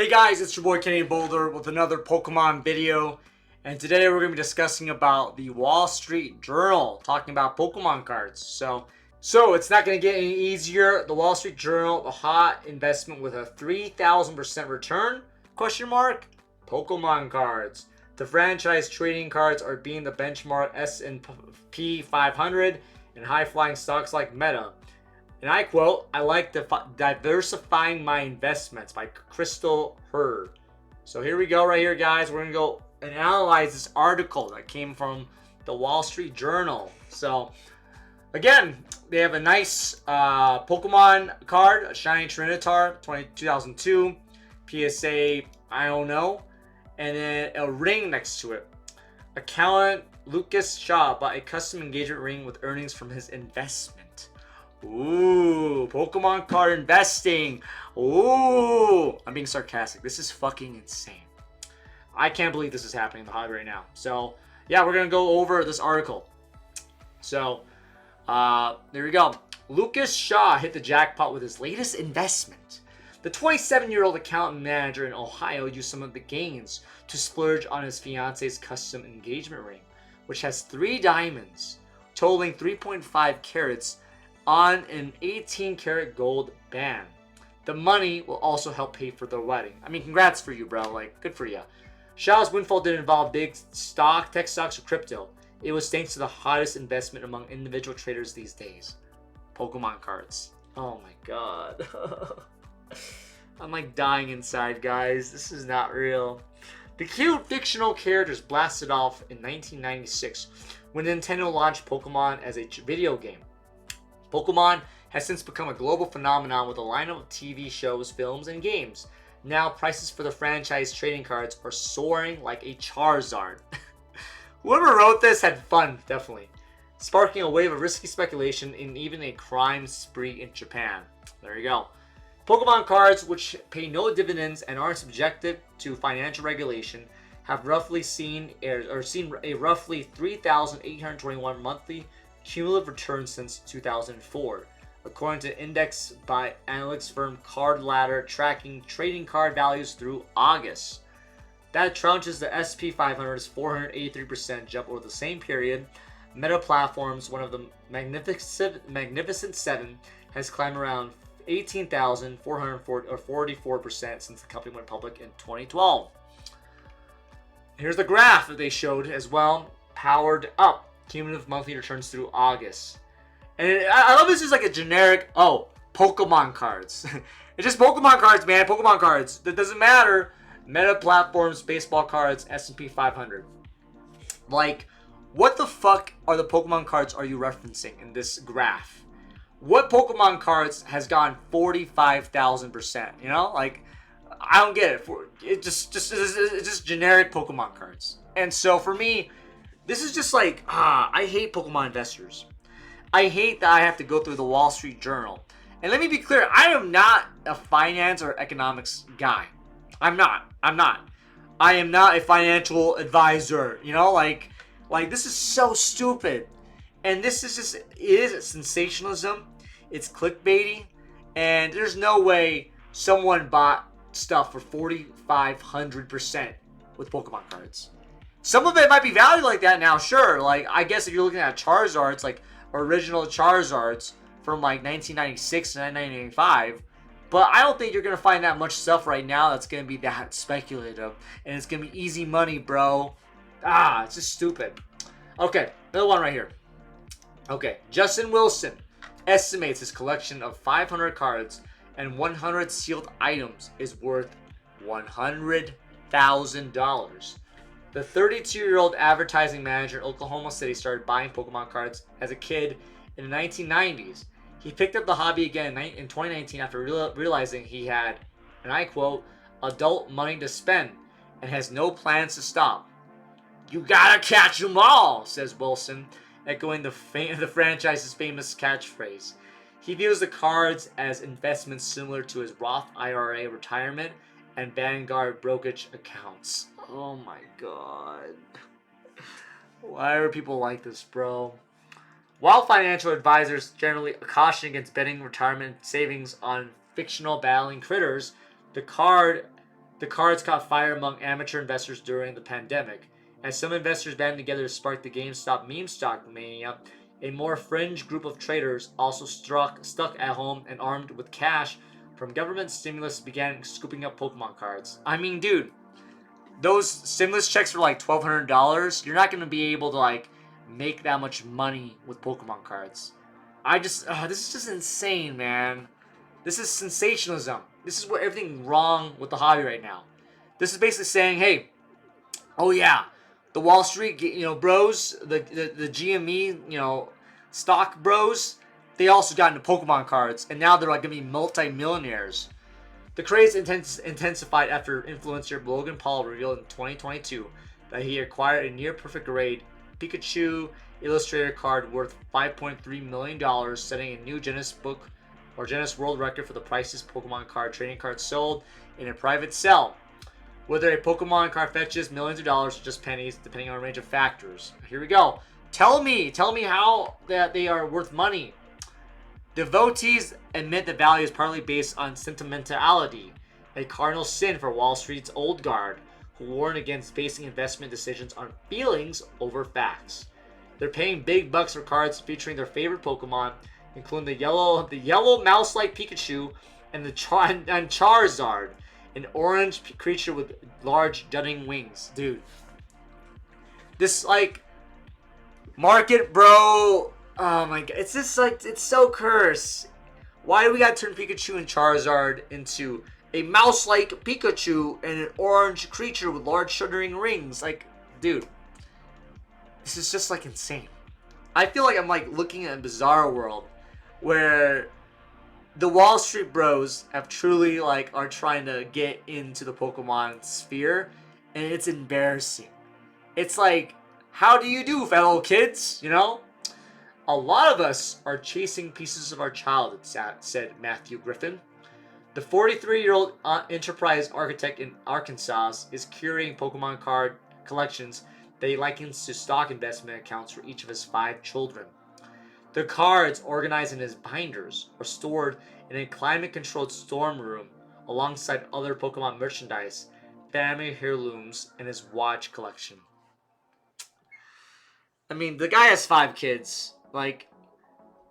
Hey guys, it's your boy Kenny Boulder with another Pokemon video, and today we're going to be discussing about the Wall Street Journal, talking about Pokemon cards. So it's not going to get any easier. The Wall Street Journal, the hot investment with a 3,000% return? Question mark? Pokemon cards. The franchise trading cards are being the benchmark S&P 500 and high-flying stocks like Meta. And I quote, "I like diversifying my investments" by Crystal Hurd. So here we go right here, guys. We're going to go and analyze this article that came from the Wall Street Journal. So, again, they have a nice Pokemon card, a Shiny Trinitar, 2002, PSA, I don't know, and then a ring next to it. Accountant Lucas Shaw bought a custom engagement ring with earnings from his investment. Ooh, Pokemon card investing. Ooh, I'm being sarcastic. This is fucking insane. I can't believe this is happening in the hobby right now. So, yeah, we're going to go over this article. So, there we go. Lucas Shaw hit the jackpot with his latest investment. The 27-year-old accountant manager in Ohio used some of the gains to splurge on his fiance's custom engagement ring, which has 3 diamonds, totaling 3.5 carats, on an 18-karat gold band. The money will also help pay for their wedding. I mean, congrats for you, bro. Like, good for you. Shaw's windfall didn't involve big tech stocks, or crypto. It was thanks to the hottest investment among individual traders these days: Pokemon cards. Oh my god. I'm like dying inside, guys. This is not real. The cute fictional characters blasted off in 1996 when Nintendo launched Pokemon as a video game. Pokemon has since become a global phenomenon with a lineup of TV shows, films, and games. Now, prices for the franchise trading cards are soaring like a Charizard. Whoever wrote this had fun, definitely, sparking a wave of risky speculation and even a crime spree in Japan. There you go. Pokemon cards, which pay no dividends and aren't subjected to financial regulation, have seen a roughly 3,821 monthly cumulative return since 2004, according to index by analytics firm Card Ladder, tracking trading card values through August. That trounces the SP 500's 483% jump over the same period. Meta Platforms, one of the Magnificent Seven, has climbed around 18,444% since the company went public in 2012. Here's the graph that they showed as well, powered up. Cumulative monthly returns through August. And I love this is like a generic, Pokemon cards. It's just Pokemon cards, man. Pokemon cards. That doesn't matter. Meta Platforms, baseball cards, S&P 500. Like, what the fuck are the Pokemon cards are you referencing in this graph? What Pokemon cards has gone 45,000%? You know, like, I don't get it. It's just generic Pokemon cards. And so for me, this is just like, I hate Pokemon investors. I hate that I have to go through the Wall Street Journal. And let me be clear, I am not a finance or economics guy. I'm not. I am not a financial advisor. You know, like this is so stupid. And this is just, it is sensationalism. It's clickbaity. And there's no way someone bought stuff for 4,500% with Pokemon cards. Some of it might be valued like that now, sure. Like, I guess if you're looking at Charizards, like original Charizards from like 1996 and 1995, but I don't think you're going to find that much stuff right now that's going to be that speculative. And it's going to be easy money, bro. It's just stupid. Okay, another one right here. Okay, Justin Wilson estimates his collection of 500 cards and 100 sealed items is worth $100,000. The 32-year-old advertising manager in Oklahoma City started buying Pokemon cards as a kid in the 1990s. He picked up the hobby again in 2019 after realizing he had, and I quote, adult money to spend and has no plans to stop. "You gotta catch 'em all," says Wilson, echoing the franchise's famous catchphrase. He views the cards as investments similar to his Roth IRA retirement and Vanguard brokerage accounts. Oh my god. Why are people like this, bro? While financial advisors generally caution against betting retirement savings on fictional battling critters, the The cards caught fire among amateur investors during the pandemic. As some investors banded together to spark the GameStop meme stock mania, a more fringe group of traders, also stuck at home and armed with cash from government stimulus, began scooping up Pokemon cards. I mean, dude, those stimulus checks were like $1,200. You're not going to be able to like make that much money with Pokemon cards. This is just insane, man. This is sensationalism. This is what everything wrong with the hobby right now. This is basically saying, hey, oh yeah, the Wall Street, bros, the GME, stock bros, they also got into Pokemon cards, and now they're like gonna be multi-millionaires. The craze intensified after influencer Logan Paul revealed in 2022 that he acquired a near-perfect grade Pikachu Illustrator card worth $5.3 million, setting a new Guinness Book or Guinness World Record for the prices Pokemon card trading cards sold in a private sale. Whether a Pokemon card fetches millions of dollars or just pennies, depending on a range of factors. Here we go. Tell me how that they are worth money. Devotees admit the value is partly based on sentimentality, a cardinal sin for Wall Street's old guard, who warn against basing investment decisions on feelings over facts. They're paying big bucks for cards featuring their favorite Pokemon, including the yellow mouse-like Pikachu and Charizard, an orange creature with large jutting wings. Dude, this like market, bro. Oh my god, it's just like, it's so cursed. Why do we gotta turn Pikachu and Charizard into a mouse-like Pikachu and an orange creature with large shuddering rings? Like, dude, this is just like insane. I feel like I'm like looking at a bizarre world where the Wall Street bros have truly like are trying to get into the Pokemon sphere, and it's embarrassing. It's like, how do you do, fellow kids? A lot of us are chasing pieces of our childhood, said Matthew Griffin. The 43-year-old enterprise architect in Arkansas is curating Pokemon card collections that he likens to stock investment accounts for each of his 5 children. The cards, organized in his binders, are stored in a climate-controlled storm room alongside other Pokemon merchandise, family heirlooms, and his watch collection. I mean, the guy has 5 kids. Like,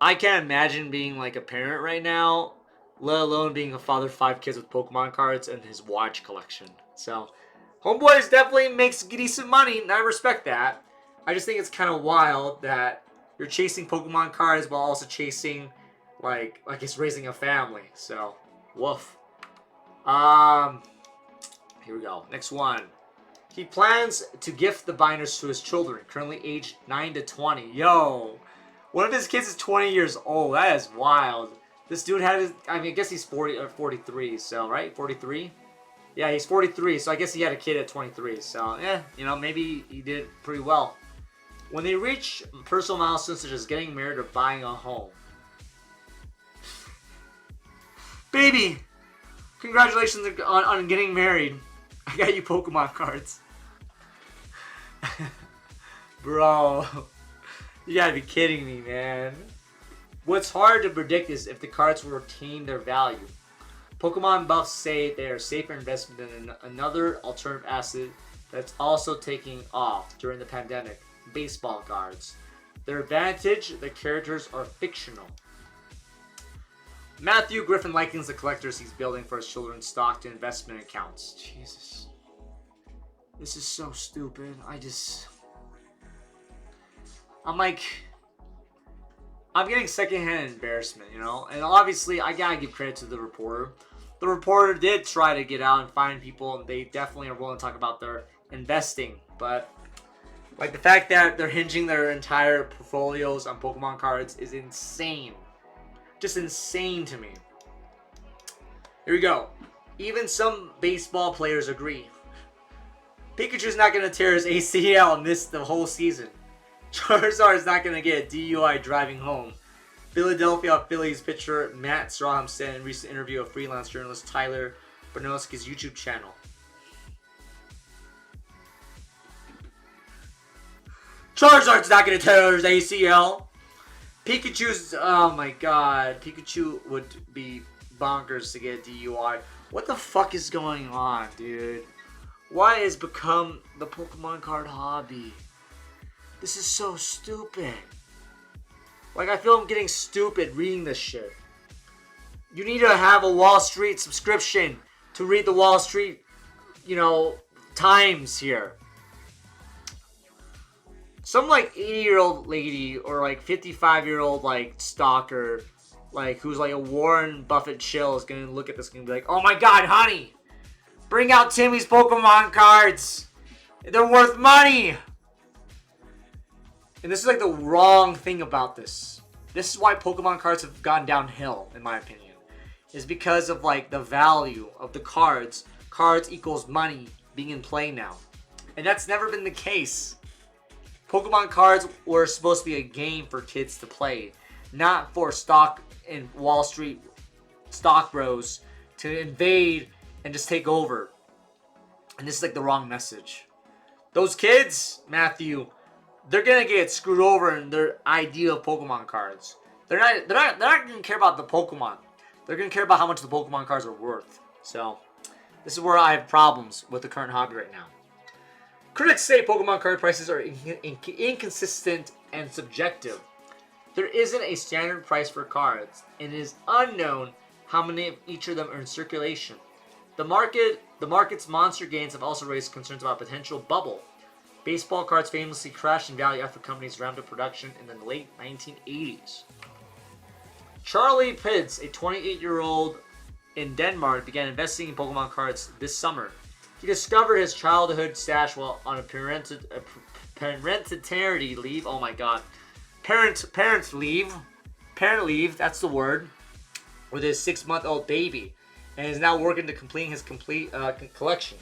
I can't imagine being like a parent right now, let alone being a father of 5 kids with Pokemon cards and his watch collection. So, Homeboys definitely makes decent money, and I respect that. I just think it's kind of wild that you're chasing Pokemon cards while also chasing, like, I guess, raising a family. So, woof. Here we go. Next one. He plans to gift the binders to his children, currently aged 9 to 20. Yo, one of his kids is 20 years old. That is wild. This dude had his, I mean, I guess he's 40 or 43, so, right? 43? Yeah, he's 43, so I guess he had a kid at 23. So, maybe he did pretty well. When they reach personal milestones such as getting married or buying a home. Baby, congratulations on getting married. I got you Pokemon cards. Bro, you gotta be kidding me, man. What's hard to predict is if the cards will retain their value. Pokemon buffs say they are safer investment than another alternative asset that's also taking off during the pandemic. Baseball cards. Their advantage, the characters are fictional. Matthew Griffin likens the collectors he's building for his children's stock to investment accounts. Jesus. This is so stupid. I'm getting secondhand embarrassment, And obviously, I gotta give credit to the reporter. The reporter did try to get out and find people, and they definitely are willing to talk about their investing, but like the fact that they're hinging their entire portfolios on Pokemon cards is insane. Just insane to me. Here we go. Even some baseball players agree. Pikachu's not going to tear his ACL and miss the whole season. Charizard is not going to get a DUI driving home. Philadelphia Phillies pitcher Matt Strahm said in a recent interview of freelance journalist Tyler Bernowski's YouTube channel. Charizard's not going to tear his ACL. Pikachu's, oh my god, Pikachu would be bonkers to get a DUI. What the fuck is going on, dude? Why has become the Pokemon card hobby? This is so stupid. Like, I feel I'm getting stupid reading this shit. You need to have a Wall Street subscription to read the Wall Street, Times here. Some like 80-year-old lady or like 55-year-old like stalker, like who's like a Warren Buffett chill is gonna look at this and be like, "Oh my God, honey, bring out Timmy's Pokemon cards. They're worth money." And this is like the wrong thing about this. This is why Pokemon cards have gone downhill, in my opinion. Is because of like the value of the cards. Cards equals money being in play now. And that's never been the case. Pokemon cards were supposed to be a game for kids to play, not for stock and Wall Street stock bros to invade and just take over. And this is like the wrong message. Those kids, Matthew, they're gonna get screwed over in their idea of Pokemon cards. They're not gonna care about the Pokemon. They're gonna care about how much the Pokemon cards are worth. So this is where I have problems with the current hobby right now. Critics say Pokemon card prices are inconsistent and subjective. There isn't a standard price for cards, and it is unknown how many of each of them are in circulation. The market's monster gains have also raised concerns about a potential bubble. Baseball cards famously crashed in value after companies ramped up production in the late 1980s. Charlie Pids, a 28-year-old in Denmark, began investing in Pokemon cards this summer. He discovered his childhood stash while on a parentity leave. Oh my God, parent leave. That's the word. With his 6-month-old baby, and is now working to complete his collection.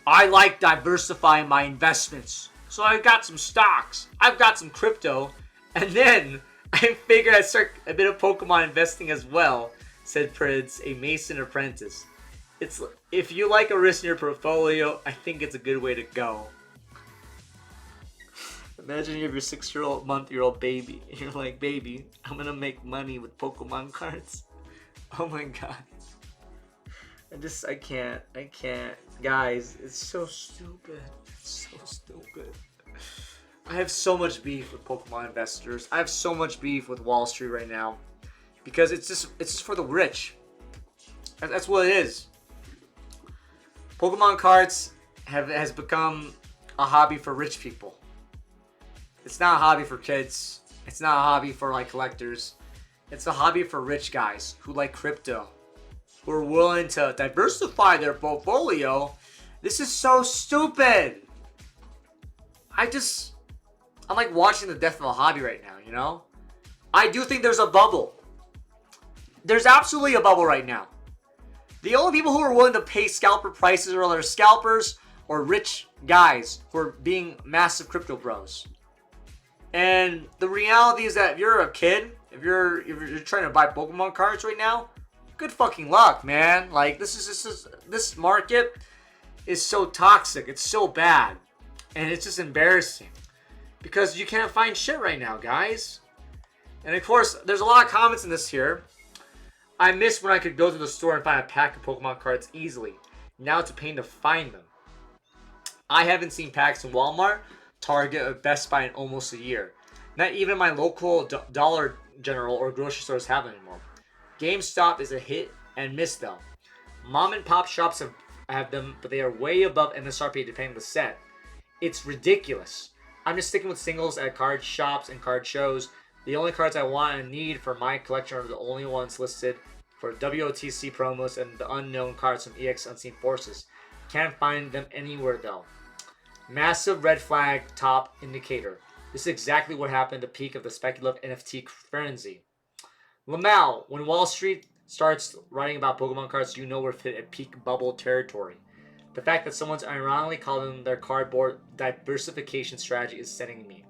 I like diversifying my investments, so I've got some stocks. I've got some crypto, and then I figured I'd start a bit of Pokemon investing as well," said Prids, a Mason apprentice. If you like a risk in your portfolio, I think it's a good way to go. Imagine you have your 6-month-old baby, and you're like, "Baby, I'm gonna make money with Pokemon cards." Oh my God. I can't. Guys, it's so stupid. It's so stupid. I have so much beef with Pokemon investors. I have so much beef with Wall Street right now. Because it's just for the rich. That's what it is. Pokemon cards has become a hobby for rich people. It's not a hobby for kids. It's not a hobby for like collectors. It's a hobby for rich guys who like crypto, who are willing to diversify their portfolio. This is so stupid. I'm like watching the death of a hobby right now, you know? I do think there's a bubble. There's absolutely a bubble right now. The only people who are willing to pay scalper prices are either scalpers or rich guys who are being massive crypto bros. And the reality is that if you're a kid, if you're trying to buy Pokemon cards right now, good fucking luck, man. Like this market is so toxic. It's so bad. And it's just embarrassing. Because you can't find shit right now, guys. And of course, there's a lot of comments in this here. I miss when I could go to the store and find a pack of Pokemon cards easily. Now it's a pain to find them. I haven't seen packs in Walmart, Target, or Best Buy in almost a year. Not even my local Dollar General or grocery stores have them anymore. GameStop is a hit and miss though. Mom and pop shops have them, but they are way above MSRP depending on the set. It's ridiculous. I'm just sticking with singles at card shops and card shows. The only cards I want and need for my collection are the only ones listed for WOTC promos and the unknown cards from EX Unseen Forces. Can't find them anywhere though. Massive red flag top indicator. This is exactly what happened at the peak of the speculative NFT frenzy. lmao, when Wall Street starts writing about Pokemon cards, you know we're fit at peak bubble territory. The fact that someone's ironically calling their cardboard diversification strategy is sending me.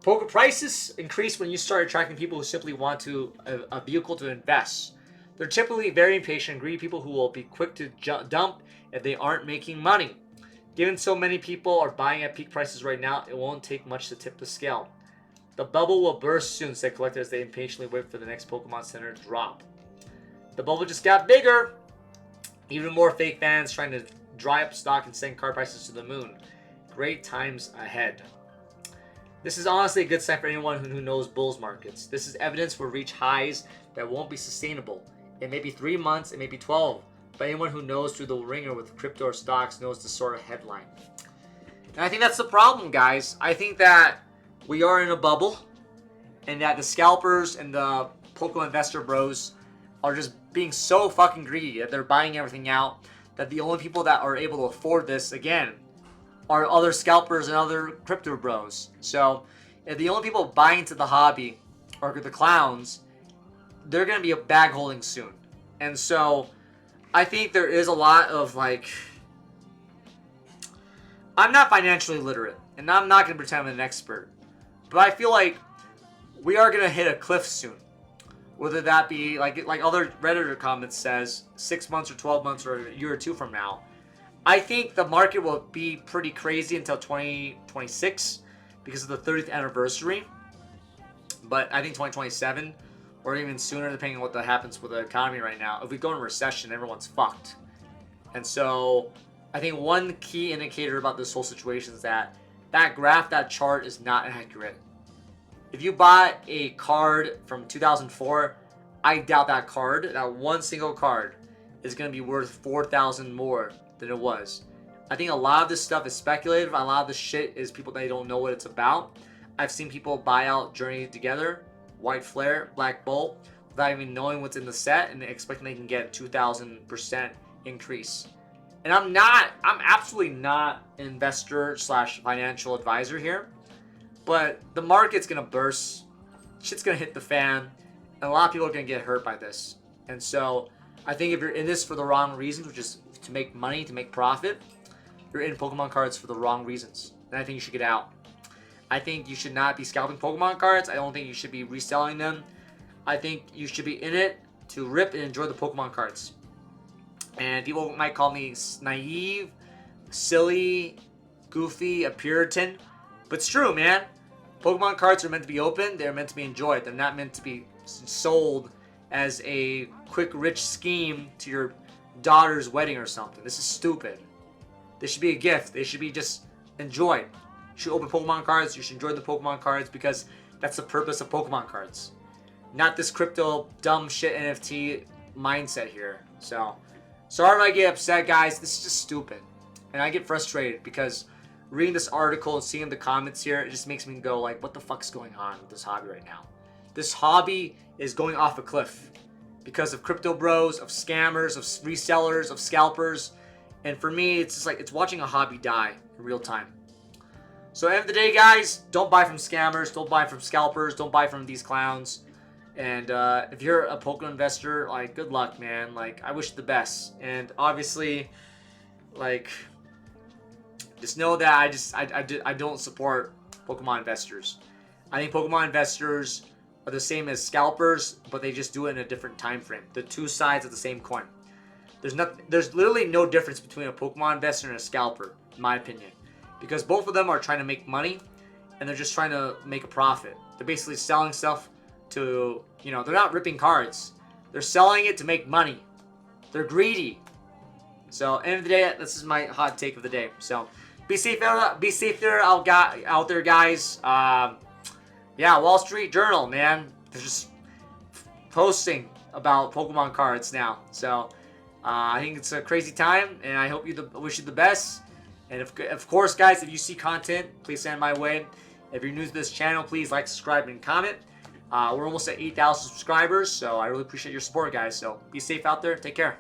Poker prices increase when you start attracting people who simply want a vehicle to invest. They're typically very impatient, greedy people who will be quick to dump if they aren't making money. Given so many people are buying at peak prices right now, it won't take much to tip the scale. The bubble will burst soon, said collectors as they impatiently wait for the next Pokemon Center to drop. the bubble just got bigger. Even more fake fans trying to dry up stock and send card prices to the moon. Great times ahead. This is honestly a good sign for anyone who knows bulls markets. This is evidence we'll reach highs that won't be sustainable. It may be 3 months, it may be 12. But anyone who knows through the ringer with crypto or stocks knows the sort of headline. And I think that's the problem, guys. I think that we are in a bubble, and that the scalpers and the Pokemon investor bros are just being so fucking greedy that they're buying everything out, that the only people that are able to afford this, again, are other scalpers and other crypto bros. So if the only people buying into the hobby are the clowns, they're going to be bag holding soon. And so I think there is a lot of like, I'm not financially literate, and I'm not going to pretend I'm an expert, but I feel like we are going to hit a cliff soon. Whether that be, like other Redditor comments says, 6 months or 12 months or a year or two from now. I think the market will be pretty crazy until 2026 because of the 30th anniversary. But I think 2027 or even sooner, depending on what happens with the economy right now. If we go into recession, everyone's fucked. And so I think one key indicator about this whole situation is that graph, that chart is not accurate. If you bought a card from 2004, I doubt that card, that one single card, is going to be worth 4,000 more than it was. I think a lot of this stuff is speculative. A lot of this shit is people that don't know what it's about. I've seen people buy out Journey Together, White Flare, Black Bull, without even knowing what's in the set and expecting they can get a 2,000% increase. And I'm absolutely not an investor / financial advisor here. But the market's going to burst, shit's going to hit the fan, and a lot of people are going to get hurt by this. And so I think if you're in this for the wrong reasons, which is to make money, to make profit, you're in Pokemon cards for the wrong reasons. And I think you should get out. I think you should not be scalping Pokemon cards. I don't think you should be reselling them. I think you should be in it to rip and enjoy the Pokemon cards. And people might call me naive, silly, goofy, a Puritan. But it's true, man. Pokemon cards are meant to be opened. They're meant to be enjoyed. They're not meant to be sold as a quick, rich scheme to your daughter's wedding or something. This is stupid. They should be a gift. They should be just enjoyed. You should open Pokemon cards. You should enjoy the Pokemon cards because that's the purpose of Pokemon cards. Not this crypto dumb shit NFT mindset here. So, sorry if I get upset, guys. This is just stupid. And I get frustrated because reading this article and seeing the comments here, it just makes me go like, what the fuck's going on with this hobby right now? This hobby is going off a cliff because of crypto bros, of scammers, of resellers, of scalpers. And for me, it's just like, it's watching a hobby die in real time. So at the end of the day, guys, don't buy from scammers, don't buy from scalpers, don't buy from these clowns. And if you're a Pokemon investor, like, good luck, man. Like, I wish you the best. And obviously, like, just know that I don't support Pokemon investors. I think Pokemon investors are the same as scalpers, but they just do it in a different time frame. The two sides of the same coin. There's literally no difference between a Pokemon investor and a scalper, in my opinion. Because both of them are trying to make money, and they're just trying to make a profit. They're basically selling stuff to, they're not ripping cards. They're selling it to make money. They're greedy. So, end of the day, this is my hot take of the day. So, be safe there out there, guys. Yeah, Wall Street Journal, man. They're just posting about Pokemon cards now. So, I think it's a crazy time, and I hope wish you the best. And of course, guys, if you see content, please send it my way. If you're new to this channel, please like, subscribe, and comment. We're almost at 8,000 subscribers, so I really appreciate your support, guys. So be safe out there. Take care.